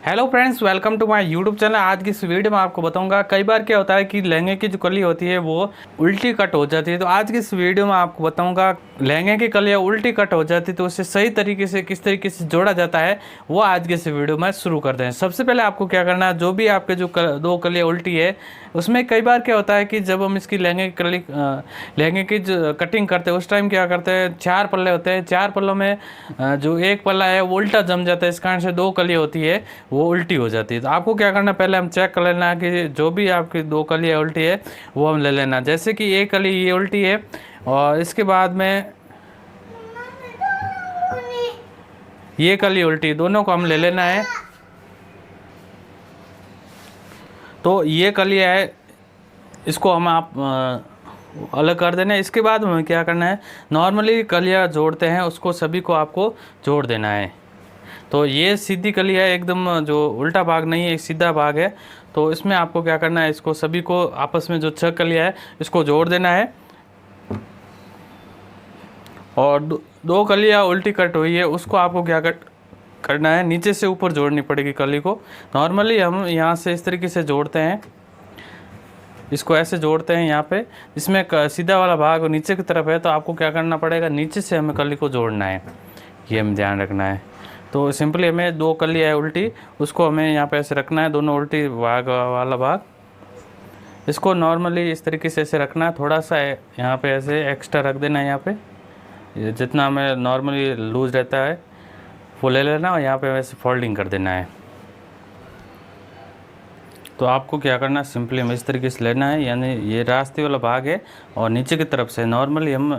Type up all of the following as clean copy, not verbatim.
Hello friends, welcome to my YouTube channel. आज की इस वीडियो में आपको बताऊंगा कई बार क्या होता है कि लहंगे की जो कली होती है वो उल्टी कट हो जाती है। तो आज की इस वीडियो में आपको बताऊंगा लहंगे की कलियाँ उल्टी कट हो जाती है तो उसे सही तरीके से किस तरीके से जोड़ा जाता है, वो आज की इस वीडियो में शुरू करते हैं। सबसे पहले आपको क्या करना है, जो भी आपके जो दो कलियाँ उल्टी है उसमें कई बार क्या होता है कि जब हम इसकी लहंगे की जो कटिंग करते हैं उस टाइम क्या करते हैं, चार पल्ले होते हैं। चार पल्लों में जो एक पल्ला है वो उल्टा जम जाता है, इस कारण से दो कली होती है वो उल्टी हो जाती है। तो आपको क्या करना है, पहले हम चेक कर लेना है कि जो भी आपकी दो कली उल्टी है वो हम ले लेना। जैसे कि एक कली ये उल्टी है और इसके बाद में ये कली उल्टी, दोनों को हम ले लेना है। तो ये कलियाँ है, इसको हम आप अलग कर देना है। इसके बाद हमें क्या करना है, नॉर्मली कलियाँ जोड़ते हैं उसको सभी को आपको जोड़ देना है। तो ये सीधी कली है, एकदम जो उल्टा भाग नहीं है, एक सीधा भाग है। तो इसमें आपको क्या करना है, इसको सभी को आपस में जो छह कलियाँ है इसको जोड़ देना है। और दो कलियाँ उल्टी कट हुई है उसको आपको क्या करना है, नीचे से ऊपर जोड़नी पड़ेगी कली को। नॉर्मली हम यहाँ से इस तरीके से जोड़ते हैं, इसको ऐसे जोड़ते हैं यहाँ पे। इसमें सीधा वाला भाग नीचे की तरफ है तो आपको क्या करना पड़ेगा, नीचे से हमें कली को जोड़ना है, ये हमें ध्यान रखना है। तो सिंपली हमें दो कली है उल्टी, उसको हमें यहाँ पे ऐसे रखना है, दोनों उल्टी भाग वाला भाग। इसको नॉर्मली इस तरीके से ऐसे रखना है, थोड़ा सा यहाँ पे ऐसे एक्स्ट्रा रख देना है। यहाँ पे जितना हमें नॉर्मली लूज रहता है वो ले लेना और यहाँ पे वैसे फोल्डिंग कर देना है। तो आपको क्या करना है, सिंपली हमें इस तरीके से लेना है, यानी ये रास्ते वाला भाग है और नीचे की तरफ से नॉर्मली हम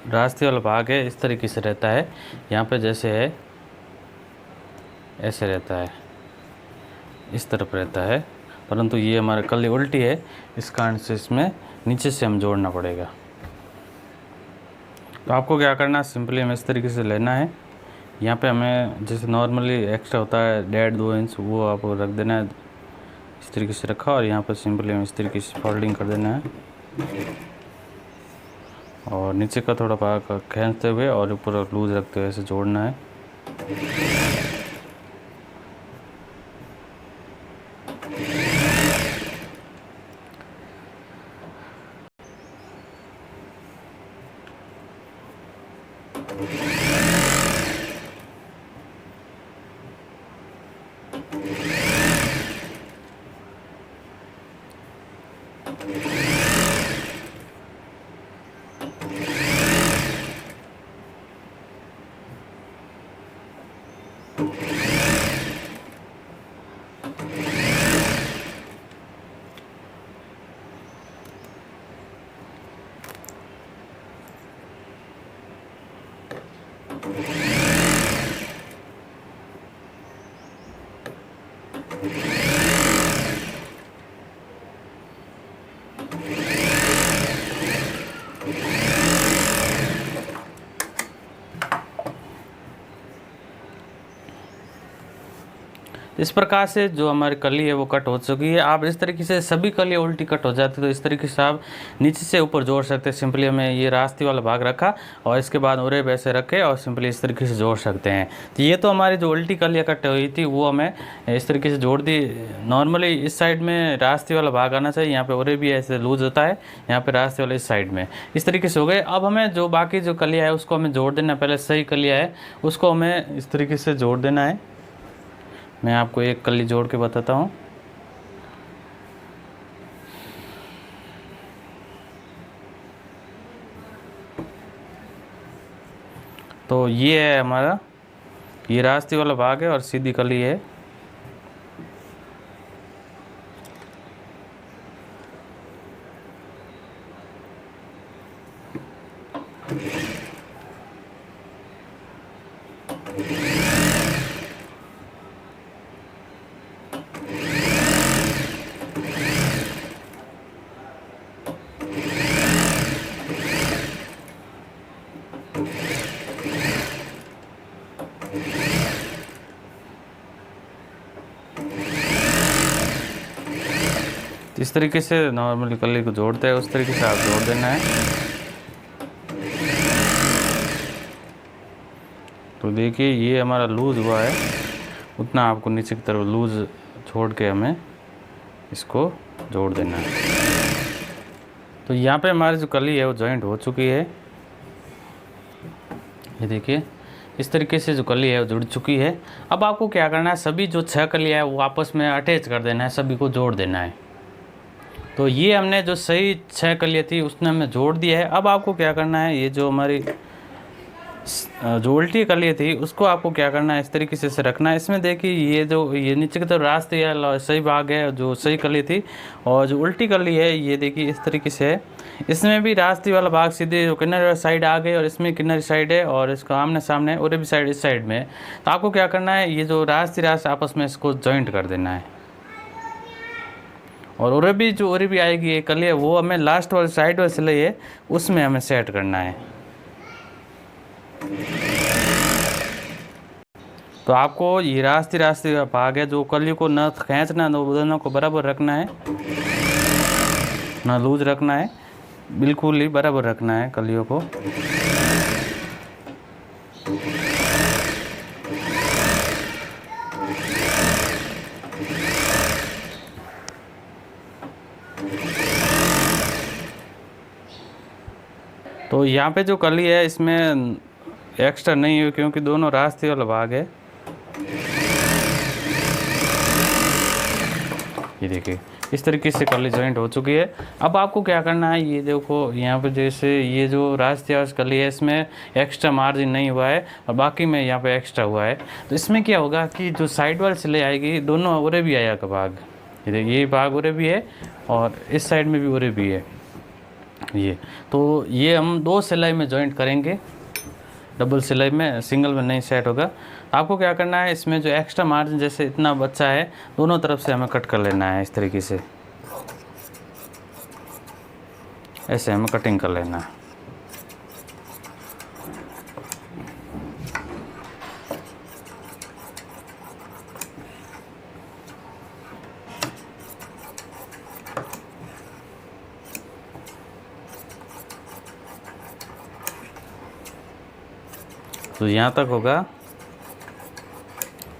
रास्ते वाला भाग है इस तरीके से रहता है। यहाँ पे जैसे है ऐसे रहता है, इस तरफ रहता है, परंतु ये हमारा कली उल्टी है, इस कारण से इसमें नीचे से हम जोड़ना पड़ेगा। तो आपको क्या करना है, सिंपली हमें इस तरीके से लेना है। यहाँ पे हमें जैसे नॉर्मली एक्स्ट्रा होता है 1.5-2 इंच, वो आपको रख देना है, इस तरीके से रखा। और यहाँ पर सिंपली हमें इस तरीके से फोल्डिंग कर देना है और नीचे का थोड़ा भाग खींचते हुए और ऊपर लूज रखते हुए ऐसे जोड़ना है। इस प्रकार से जो हमारी कली है वो कट हो चुकी है। आप इस तरीके से सभी कली उल्टी कट हो जाती है तो इस तरीके से आप नीचे से ऊपर जोड़ सकते हैं। सिंपली हमें ये रास्ते वाला भाग रखा और इसके बाद उरे वैसे रखे और सिंपली इस तरीके से जोड़ सकते हैं। तो ये तो हमारी जो उल्टी कलियाँ कट हुई थी वो हमें इस तरीके से जोड़ दी। नॉर्मली इस साइड में रास्ते वाला भाग आना चाहिए, यहाँ पे उरे भी ऐसे लूज होता है, यहाँ पे रास्ते वाले इस साइड में। इस तरीके से हो गए। अब हमें जो बाकी जो कलियाँ है उसको हमें जोड़ देना है। पहले सही कलियाँ है उसको हमें इस तरीके से जोड़ देना है। मैं आपको एक कली जोड़ के बताता हूँ। तो ये है हमारा, ये रास्ते वाला भाग है और सीधी कली है। इस तरीके से नॉर्मली कली को जोड़ते हैं, उस तरीके से आप जोड़ देना है। तो देखिए ये हमारा लूज हुआ है, उतना आपको नीचे की तरफ लूज़ छोड़ के हमें इसको जोड़ देना है। तो यहाँ पे हमारी जो कली है वो जॉइंट हो चुकी है। ये देखिए इस तरीके से जो कली है वो जुड़ चुकी है। अब आपको क्या करना है, सभी जो 6 कलियाँ है वो आपस में अटैच कर देना है, सभी को जोड़ देना है। तो ये हमने जो सही 6 कलियाँ थी उसने हमने जोड़ दिया है। अब आपको क्या करना है, ये जो हमारी जो उल्टी कली थी उसको आपको क्या करना है, इस तरीके से रखना है। इसमें देखिए ये नीचे की तरफ रास्ते या सही भाग है जो सही कली थी, और जो उल्टी कली है ये देखिए इस तरीके से है। इसमें भी रास्ते वाला भाग सीधे जो किनारे साइड आ गए, और इसमें किनारी साइड है, और इसका आमने सामने और भी साइड इस साइड में। तो आपको क्या करना है, ये जो रास्ते आपस में इसको जॉइंट कर देना है। और और भी आएगी ये कली है वो हमें लास्ट वाली साइड वाली सिलाई है उसमें हमें सेट करना है। तो आपको ये रास्ते भाग है जो कली को न खींचना, दोनों को बराबर रखना है, ना लूज रखना है, बिल्कुल ही बराबर रखना है कलियों को। तो यहाँ पे जो कली है इसमें एक्स्ट्रा नहीं है क्योंकि दोनों रास्ते वाला भाग है। ये देखिए इस तरीके से कली जॉइंट हो चुकी है। अब आपको क्या करना है, ये देखो यहाँ पे जैसे ये जो रास्ते वाली कली है इसमें एक्स्ट्रा मार्जिन नहीं हुआ है और बाकी में यहाँ पे एक्स्ट्रा हुआ है। तो इसमें क्या होगा कि जो साइड वाली सिलाई आएगी दोनों उरे भी आएगा भाग, ये देखिए ये भाग उरे भी है और इस साइड में भी उरे भी है ये। तो ये हम 2 सिलाई में जॉइंट करेंगे, डबल सिलाई में, सिंगल में नहीं सेट होगा। आपको क्या करना है, इसमें जो एक्स्ट्रा मार्जिन जैसे इतना बचा है दोनों तरफ से हमें कट कर लेना है। इस तरीके से ऐसे हमें कटिंग कर लेना है। तो यहाँ तक होगा।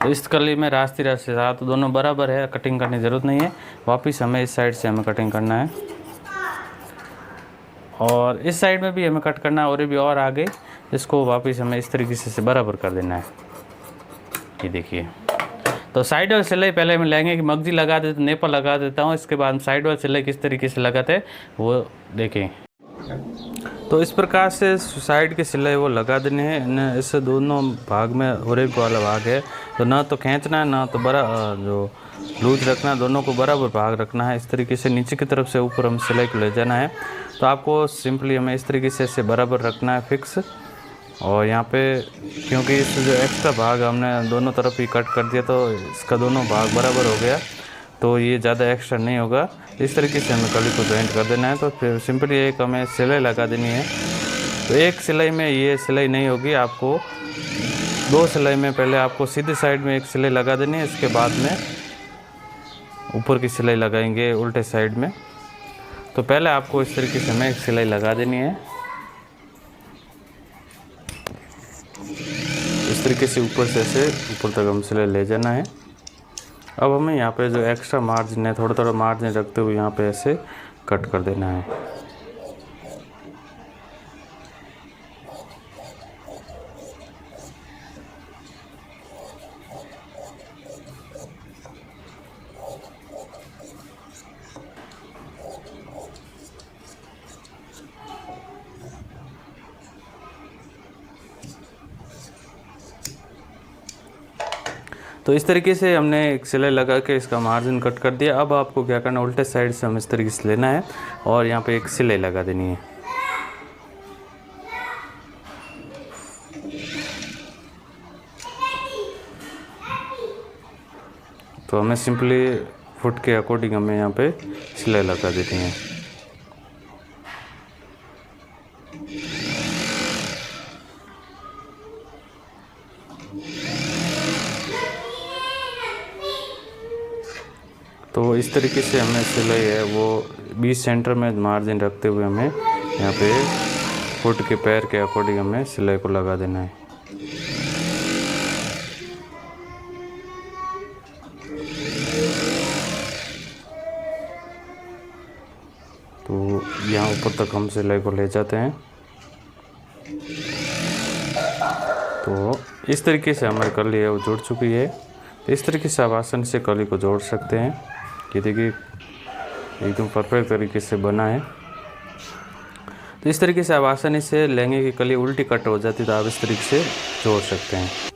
तो इस कली में रास्ते था तो दोनों बराबर है, कटिंग करने की ज़रूरत नहीं है। वापस हमें इस साइड से हमें कटिंग करना है और इस साइड में भी हमें कट करना है और भी और आगे इसको वापस हमें इस तरीके से बराबर कर देना है। ये देखिए तो साइड वाली सिलाई पहले हम लहंगे की मगजी लगा देते, नेपा लगा देता हूँ, इसके बाद साइड वाली सिलाई किस तरीके से लगाते हैं वो देखें। तो इस प्रकार से साइड की सिलाई वो लगा देनी है। इससे दोनों भाग में होरेब वाला भाग है तो ना तो खींचना है ना तो जो लूज रखना है, दोनों को बराबर भाग रखना है। इस तरीके से नीचे की तरफ से ऊपर हम सिलाई को ले जाना है। तो आपको सिंपली हमें इस तरीके से इसे बराबर रखना है फिक्स। और यहाँ पे क्योंकि इस जो एक्स्ट्रा भाग हमने दोनों तरफ ही कट कर दिया तो इसका दोनों भाग बराबर हो गया, तो ये ज़्यादा एक्स्ट्रा नहीं होगा। इस तरीके से हमें कली को जॉइंट कर देना है। तो फिर सिंपली एक हमें सिलाई लगा देनी है। तो एक सिलाई में ये सिलाई नहीं होगी, आपको 2 सिलाई में पहले आपको सीधे साइड में एक सिलाई लगा देनी है, इसके बाद में ऊपर की सिलाई लगाएंगे उल्टे साइड में। तो पहले आपको इस तरीके से हमें एक सिलाई लगा देनी है। इस तरीके से ऊपर से ऐसे ऊपर तक हम सिलाई ले जाना है। अब हमें यहाँ पे जो एक्स्ट्रा मार्जिन है थोड़ा थोड़ा मार्जिन रखते हुए यहाँ पे ऐसे कट कर देना है। तो इस तरीके से हमने एक सिलाई लगा के इसका मार्जिन कट कर दिया। अब आपको क्या करना है, उल्टे साइड से हम इस तरीके से लेना है और यहाँ पे एक सिलाई लगा देनी है। तो हमें सिंपली फुट के अकॉर्डिंग हमें यहाँ पे सिलाई लगा देनी है। तो इस तरीके से हमें सिलाई है वो 20 सेंटर में मार्जिन रखते हुए हमें यहाँ पे फुट के पैर के अकॉर्डिंग हमें सिलाई को लगा देना है। यहाँ ऊपर तक हम सिलाई को ले जाते हैं। तो इस तरीके से हमारी कली है वो जुड़ चुकी है। इस तरीके से आप आसानी से कली को जोड़ सकते हैं। ये देखिए एकदम परफेक्ट तरीके से बना है। तो इस तरीके से आप आसानी से लहंगे की कली उल्टी कट हो जाती है तो आप इस तरीके से जोड़ सकते हैं।